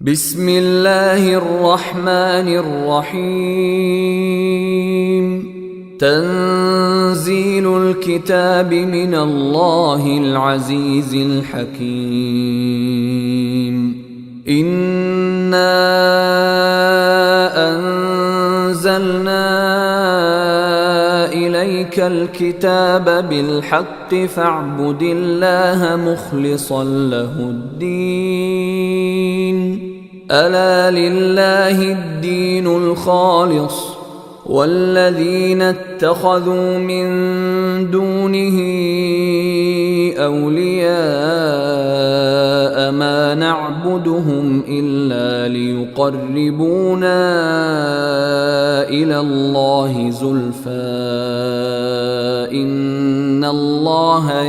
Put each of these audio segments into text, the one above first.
بسم الله الرحمن الرحيم. تنزيل الكتاب من الله العزيز الحكيم. إنا أنزلنا إليك الكتاب بالحق فاعبد الله مخلصا له الدين. ألا لله الدين الخالص والذين اتخذوا من دونه أولياء ما نعبدهم إلا ليقربونا إلى الله زلفى إن الله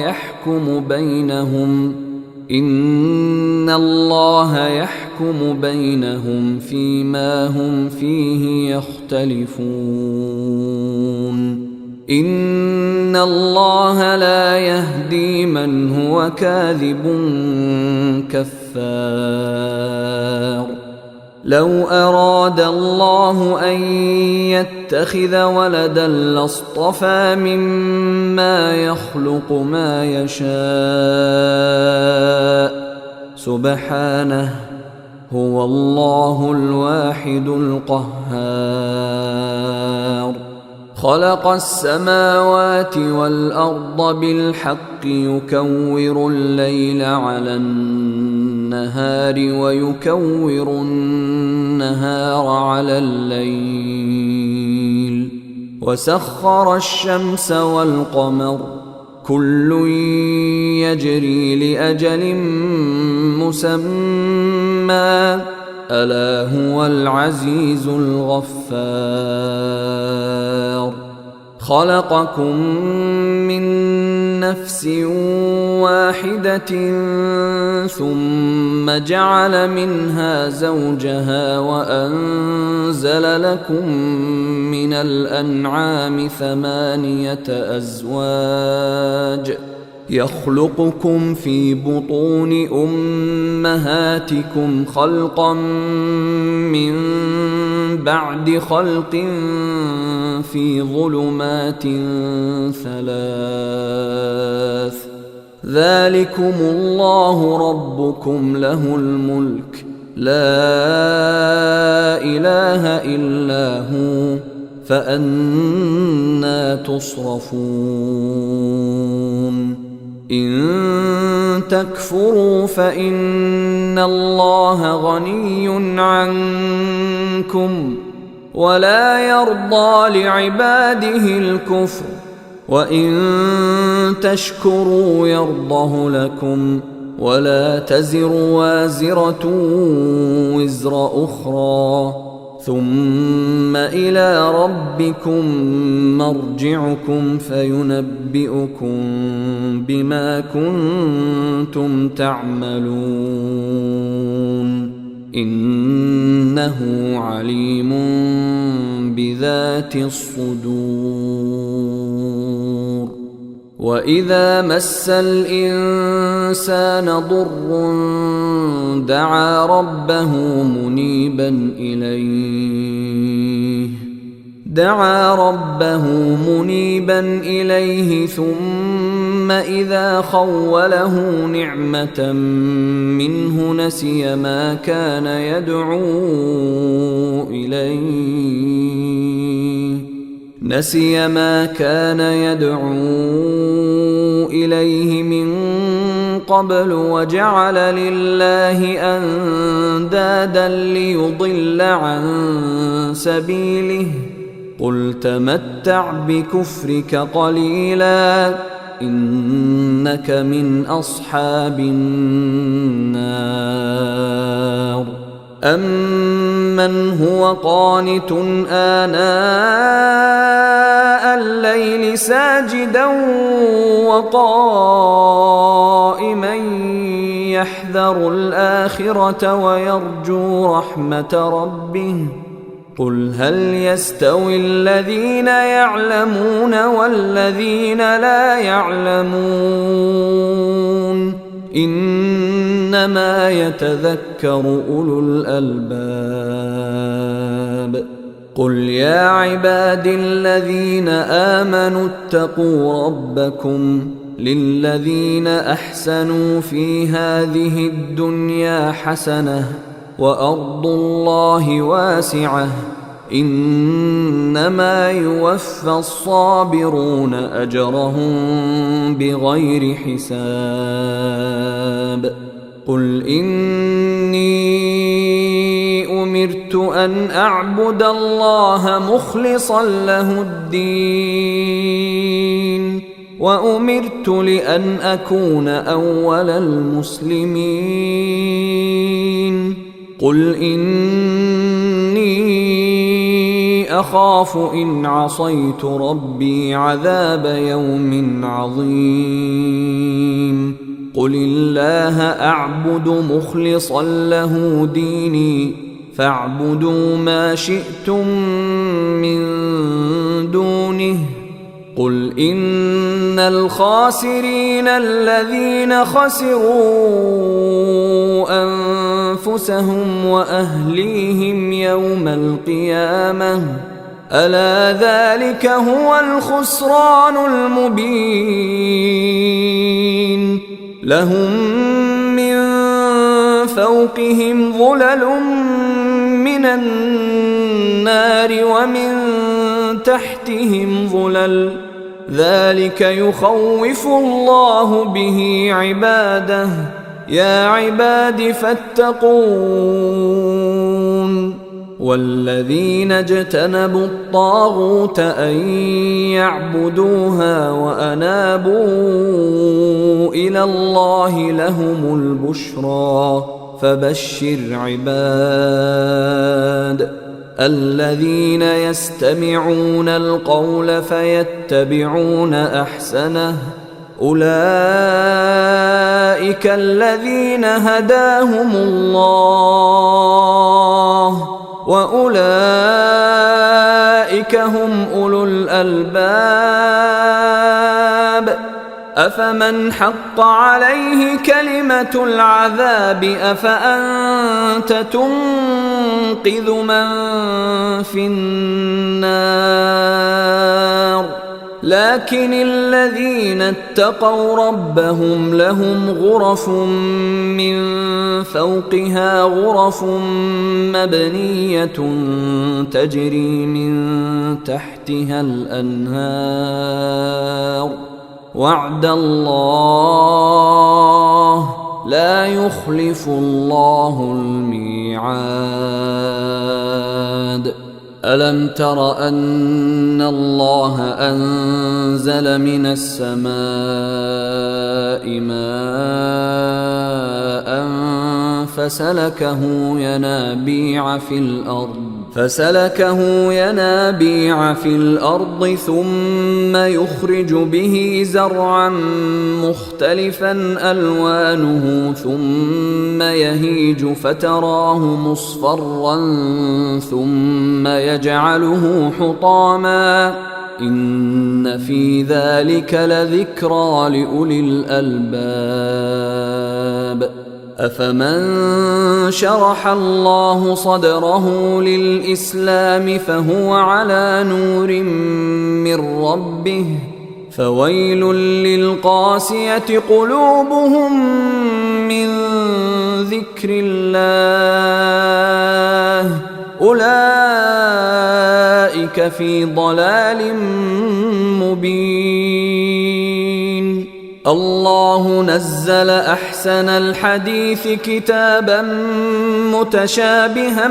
يحكم بينهم فيما هم فيه يختلفون. إن الله لا يهدي من هو كاذب كفار. لو أراد الله أن يتخذ ولدا لاصطفى مما يخلق ما يشاء سبحانه هو الله الواحد القهار. خلق السماوات والأرض بالحق يكور الليل على النهار ويكور النهار على الليل وسخر الشمس والقمر كل يجري لأجل مسمى ألا هو العزيز الغفار. خلقكم من نفس واحدة ثم جعل منها زوجها وأنزل لكم من الأنعام 8 أزواج يخلقكم في بطون أمهاتكم خلقا من بعد خلق في ظلمات 3 ذلكم الله ربكم له الملك لا إله إلا هو فأنى تصرفون. إن تكفروا فإن الله غني عنكم ولا يرضى لعباده الكفر وإن تشكروا يرضه لكم ولا تزر وازرة وزر أخرى ثم إلى ربكم مرجعكم فينبئكم بما كنتم تعملون إنه عليم بذات الصدور. وإذا مس الإنسان ضر دعا ربه منيبا إليه ثم إذا خوله نعمة منه نسي ما كان يدعو إليه من قبل وجعل لله أندادا ليضل عن سبيله قل تمتع بكفرك قليلا إنك من أصحاب النار. أمن هو قانت آناء الليل ساجدا وقائما يحذر الآخرة ويرجو رحمة ربه قل هل يستوي الذين يعلمون والذين لا يعلمون إنما يتذكر أولو الألباب. قل يا عبادي الذين آمنوا اتقوا ربكم للذين أحسنوا في هذه الدنيا حسنة وأرض الله واسعة إنما يوفى الصابرون أجرهم بغير حساب. قل إني أمرت أن أعبد الله مخلصا له الدين وأمرت لأن أكون أول المسلمين. قل إني أخاف إن عصيت ربي عذاب يوم عظيم. قل الله أعبد مخلصا له ديني فاعبدوا ما شئتم من دونه. قل إن الخاسرين الذين خسروا أنفسهم وأهليهم يوم القيامة ألا ذلك هو الخسران المبين. لهم من فوقهم ظلل من النار ومن تحتهم ظلل ذلك يخوف الله به عباده يا عباد فاتقون. والذين اجتنبوا الطاغوت أن يعبدوها وأنابوا إلى الله لهم البشرى فبشر عباد الذين يستمعون القول فيتبعون أحسنه أولئك الذين هداهم الله وأولئك هم أولو الألباب. أفمن حق عليه كلمة العذاب أفأنت تنقذ من في النار. لكن الذين اتقوا ربهم لهم غرف من فوقها غرف مبنية تجري من تحتها الأنهار وعد الله لا يخلف الله الميعاد. ألم تر أن الله أنزل من السماء ماء فسلكه ينابيع في الأرض ثم يخرج به زرعا مختلفا ألوانه ثم يهيج فتراه مصفرا ثم يجعله حطاما إن في ذلك لذكرى لأولي الألباب. أفمن شرح الله صدره للإسلام فهو على نور من ربه فويل للقاسية قلوبهم من ذكر الله أولئك في ضلال مبين. الله نزل أحسن الحديث كتابا متشابها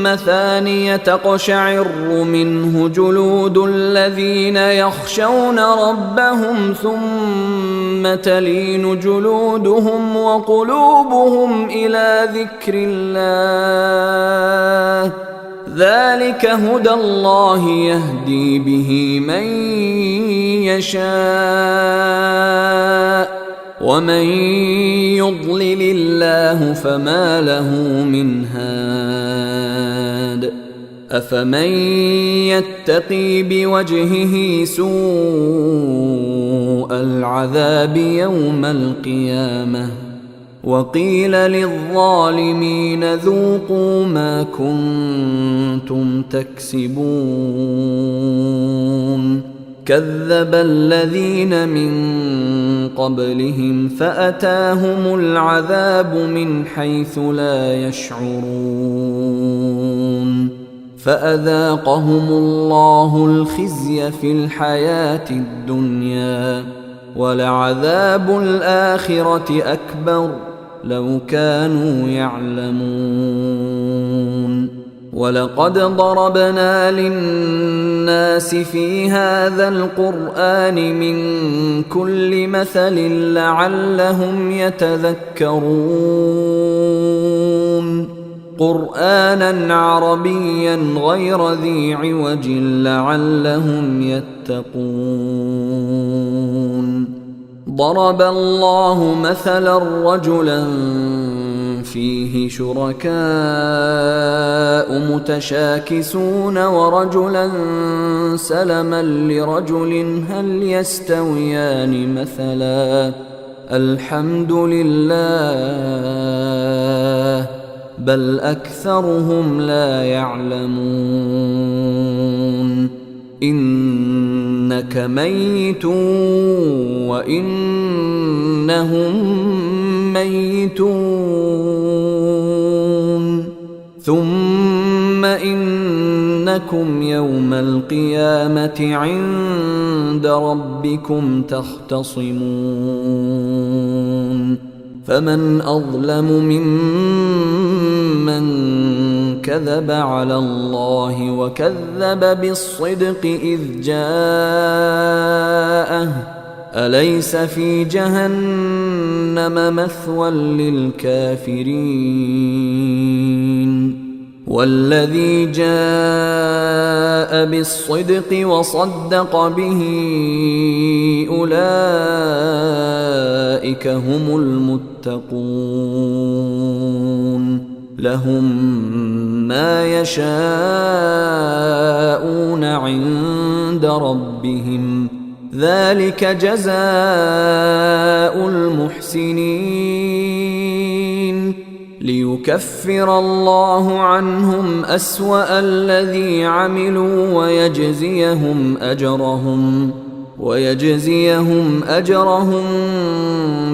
مثانية تقشعر منه جلود الذين يخشون ربهم ثم تلين جلودهم وقلوبهم إلى ذكر الله ذلك هدى الله يهدي به من يشاء ومن يضلل الله فما له من هاد. أفمن يتقي بوجهه سوء العذاب يوم القيامة وقيل للظالمين ذوقوا ما كنتم تكسبون كذب الذين من قبلهم فأتاهم العذاب من حيث لا يشعرون فأذاقهم الله الخزي في الحياة الدنيا ولعذاب الآخرة أكبر لو كانوا يعلمون ولقد ضربنا للناس في هذا القرآن من كل مثل لعلهم يتذكرون قرآنا عربيا غير ذي عوج لعلهم يتقون ضرب الله مثلا رجلا فيه شركاء متشاكسون ورجلا سلما لرجل هل يستويان مثلا الحمد لله بل أكثرهم لا يعلمون إنك ميت وإنهم ميتون ثم إنكم يوم القيامة عند ربكم تختصمون فمن أظلم ممن كذب على الله وكذب بالصدق إذ جاءه أليس في جهنم مثوى للكافرين والذي جاء بالصدق وصدق به أولئك هم المتقون لهم ما يشاءون عند ربهم ذلك جزاء المحسنين ليكفر الله عنهم أسوأ الذي عملوا ويجزيهم أجرهم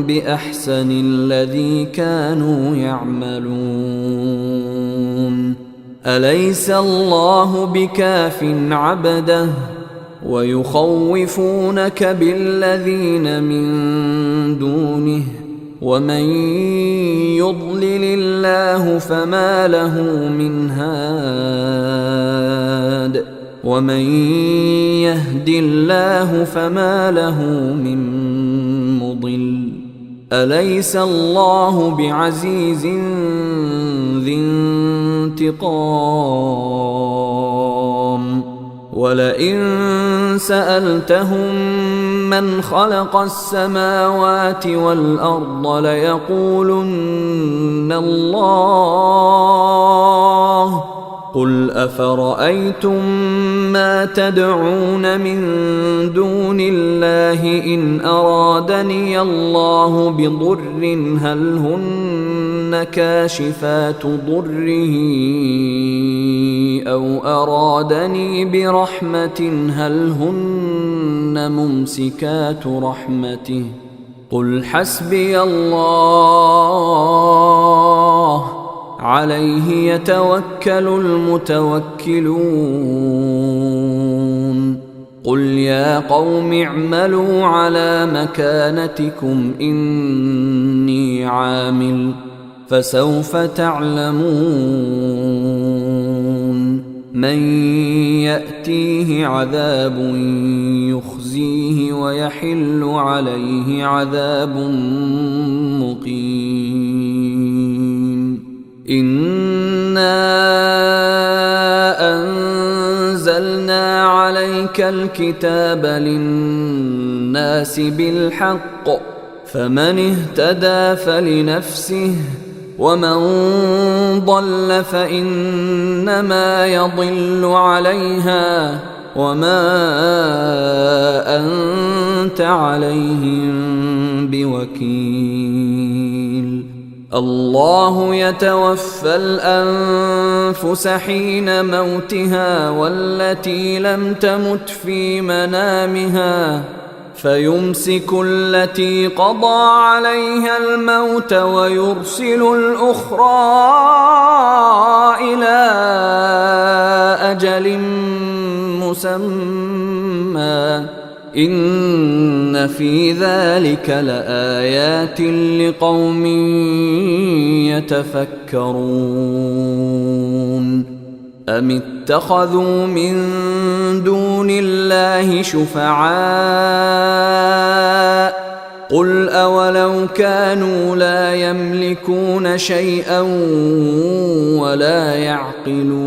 بأحسن الذي كانوا يعملون أليس الله بكاف عبده ويخوفونك بالذين من دونه ومن يضلل الله فما له من هاد ومن يهد الله فما له من مضل أليس الله بعزيز ذي انتقام ولئن سألتهم من خلق السماوات والأرض ليقولن الله قل أفرأيتم ما تدعون من دون الله إن أرادني الله بضر هل هن كاشفات ضره أو أرادني برحمة هل هن ممسكات رحمته قل حسبي الله عليه يتوكل المتوكلون قل يا قوم اعملوا على مكانتكم إني عامل فسوف تعلمون من يأتيه عذاب يخزيه ويحل عليه عذاب مقيم إنا أنزلنا عليك الكتاب للناس بالحق فمن اهتدى فلنفسه ومن ضل فإنما يضل عليها وما أنت عليهم بوكيل. الله يتوفى الأنفس حين موتها والتي لم تمت في منامها فيمسك التي قضى عليها الموت ويرسل الأخرى إلى أجل مسمى إن في ذلك لآيات لقوم يتفكرون. أم اتخذوا من دون الله شفعاء قل أولو كانوا لا يملكون شيئا ولا يعقلون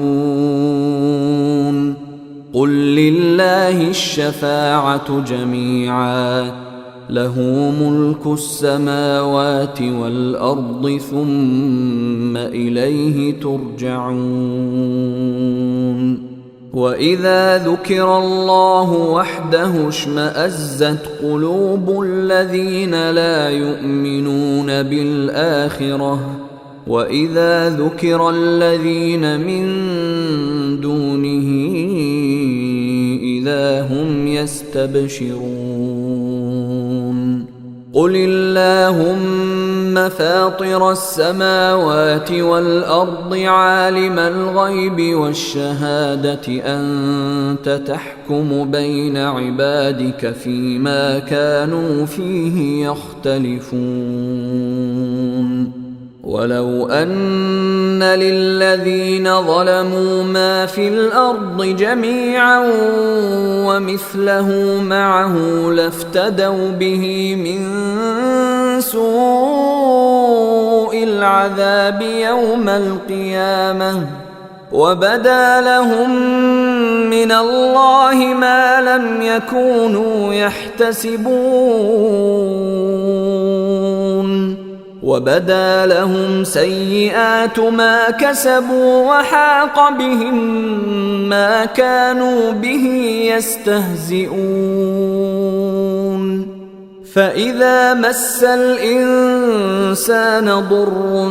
قل لله الشفاعة جميعا له ملك السماوات والأرض ثم إليه ترجعون. وإذا ذكر الله وحده اشمأزت قلوب الذين لا يؤمنون بالآخرة وإذا ذكر الذين من دونه إذا هم يستبشرون. قل اللهم فاطر السماوات والأرض عالم الغيب والشهادة أنت تحكم بين عبادك فيما كانوا فيه يختلفون. ولو أن للذين ظلموا ما في الأرض جميعا ومثله معه لافتدوا به من سوء العذاب يوم القيامة وبدا لهم من الله ما لم يكونوا يحتسبون وبدا لهم سيئات ما كسبوا وحاق بهم ما كانوا به يستهزئون. فإذا مس الإنسان ضر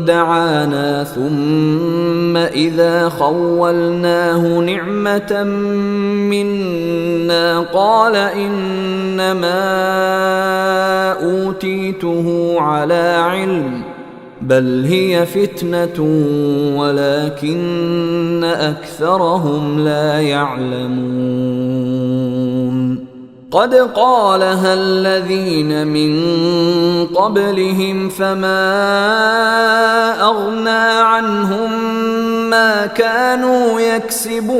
دعانا ثم إذا خولناه نعمة منا قال إنما أوتيته على علم بل هي فتنة ولكن أكثرهم لا يعلمون. قد قالها الذين من قبلهم فما أغنى عنهم ما كانوا يكسبون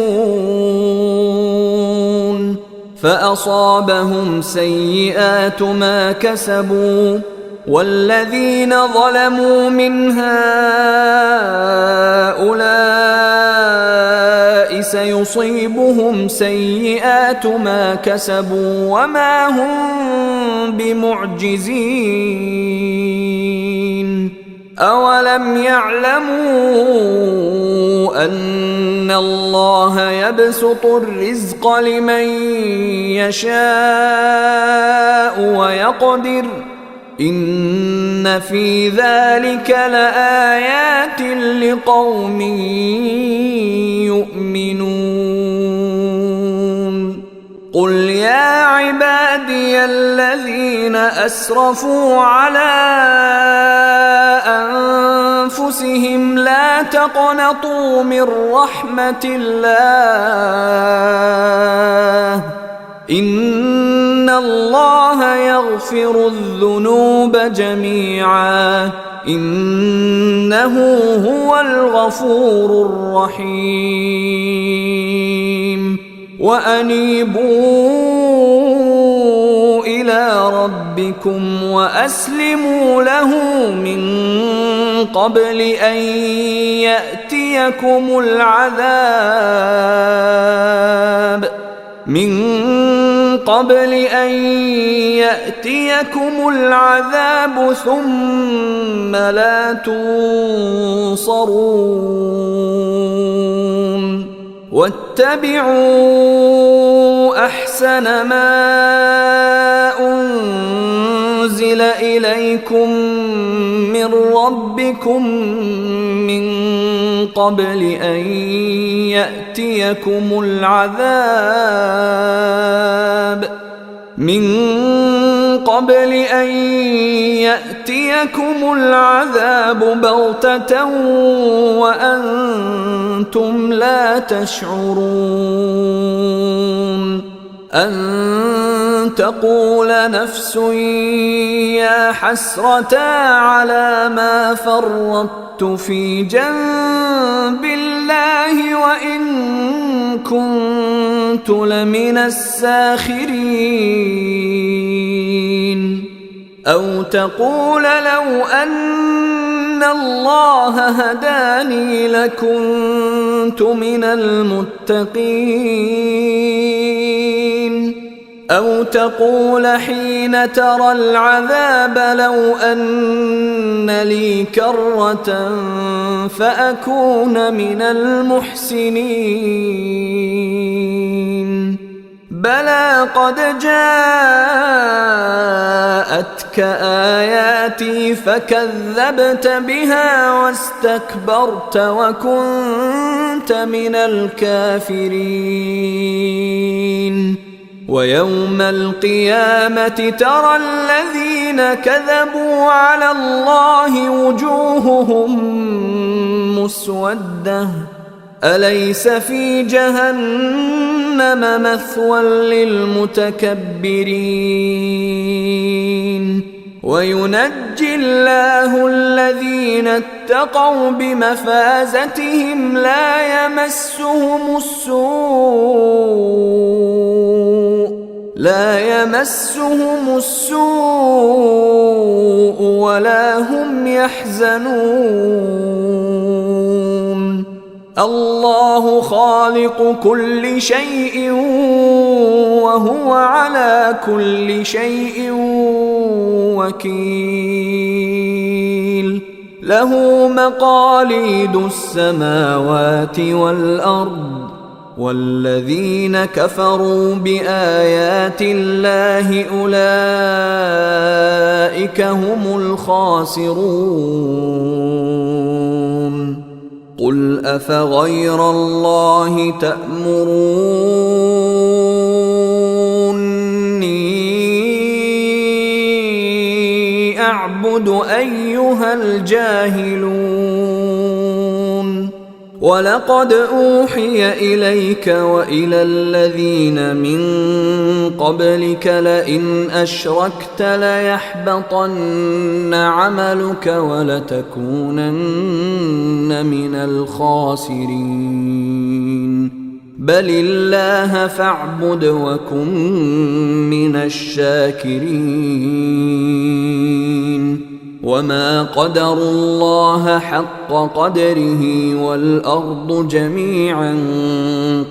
فأصابهم سيئات ما كسبوا والذين ظلموا من هؤلاء سيصيبهم سيئات ما كسبوا وما هم بمعجزين. أولم يعلموا أن الله يبسط الرزق لمن يشاء ويقدر إن في ذلك لآيات لقوم يؤمنون. قل يا عبادي الذين أسرفوا على أنفسهم لا تقنطوا من رحمة الله إن الله يغفر الذنوب جميعا إنه هو الغفور الرحيم. وأنيبوا إلى ربكم وأسلموا له من قبل أن يأتيكم العذاب قبل أن يأتيكم العذاب ثم لا تنصرون واتبعوا أحسن ما أنزل إليكم من ربكم من قبل أن يأتيكم العذاب بغتة وأنتم لا تشعرون أن تقول نفس يا حسرة على ما فرطت في جنب الله وإن كنت لمن الساخرين أو تقول لو أن الله هداني لكنت من المتقين أو تقول حين ترى العذاب لو أن لي كرة فأكون من المحسنين بلى قد جاءتك آياتي فكذبت بها واستكبرت وكنت من الكافرين ويوم القيامة ترى الذين كذبوا على الله وجوههم مسودة أليس في جهنم مثوى للمتكبرين وينجي الله الذين اتقوا بمفازتهم لا يمسهم السوء ولا هم يحزنون الله خالق كل شيء وهو على كل شيء وكيل له مقاليد السماوات والأرض والذين كفروا بآيات الله أولئك هم الخاسرون قل أفغير الله تأمروني أعبد أيها الجاهلون ولقد أوحي إليك وإلى الذين من قبلك لئن أشركت ليحبطن عملك ولتكونن من الخاسرين بل الله فاعبد وكن من الشاكرين وما قدروا الله حق قدره والأرض جميعا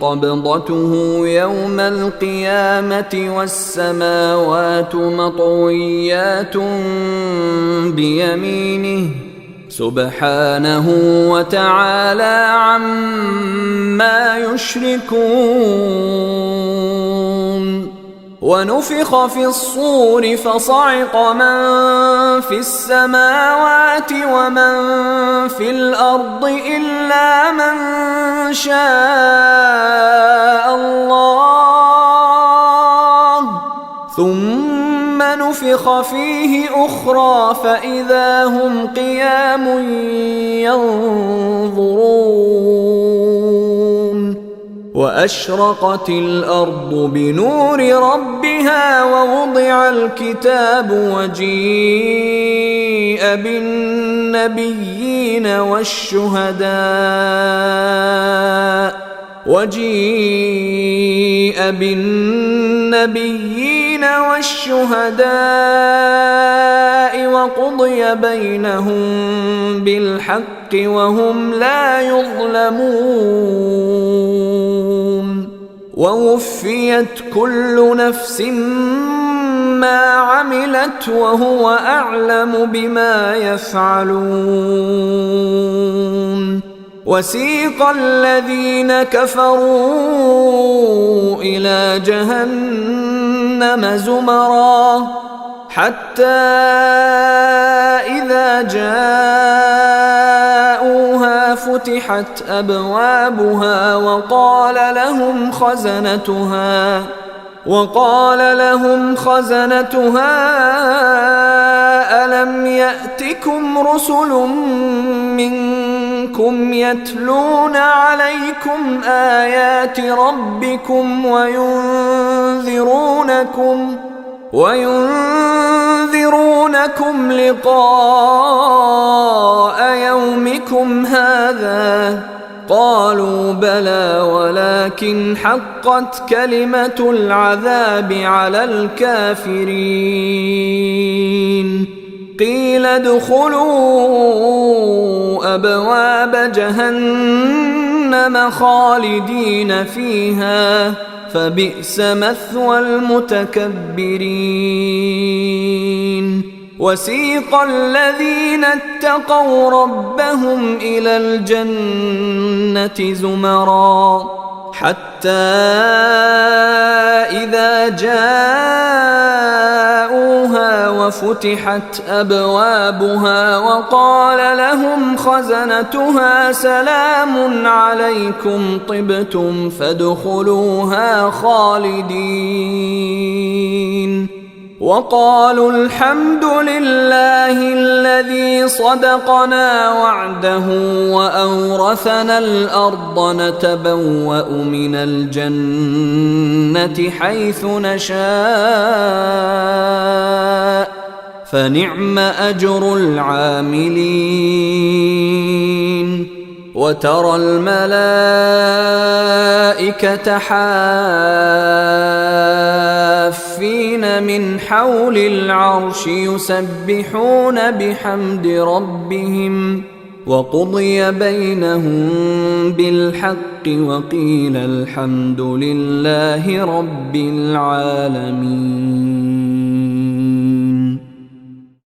قبضته يوم القيامة والسماوات مطويات بيمينه سبحانه وتعالى عما يشركون ونفخ في الصور فصعق من في السماوات ومن في الأرض إلا من شاء الله ثم نفخ فيه أخرى فإذا هم قيام ينظرون وأشرقت الأرض بنور ربها ووضع الكتاب وجيء بالنبيين والشهداء وقضي بينهم بالحق وهم لا يظلمون ووفيت كل نفس ما عملت وهو أعلم بما يفعلون. وسيق الذين كفروا إلى جهنم زمرا حتى إذا جاءوها فتحت أبوابها وقال لهم خزنتها ألم يأتكم رسل منكم يتلون عليكم آيات ربكم وينذرونكم لقاء يومكم هذا؟ قالوا بلى ولكن حقت كلمة العذاب على الكافرين. قيل ادخلوا أبواب جهنم خالدين فيها فبئس مثوى المتكبرين. وسيق الذين اتقوا ربهم إلى الجنة زمرا حتى إذا جاءوها وفتحت أبوابها وقال لهم خزنتها سلام عليكم طبتم فادخلوها خالدين. وقالوا الحمد لله الذي صدقنا وعده وأورثنا الأرض نتبوأ من الجنة حيث نشاء فنعم أجر العاملين. وترى الملائكة حافين من حول العرش يسبحون بحمد ربهم وقضي بينهم بالحق وقيل الحمد لله رب العالمين.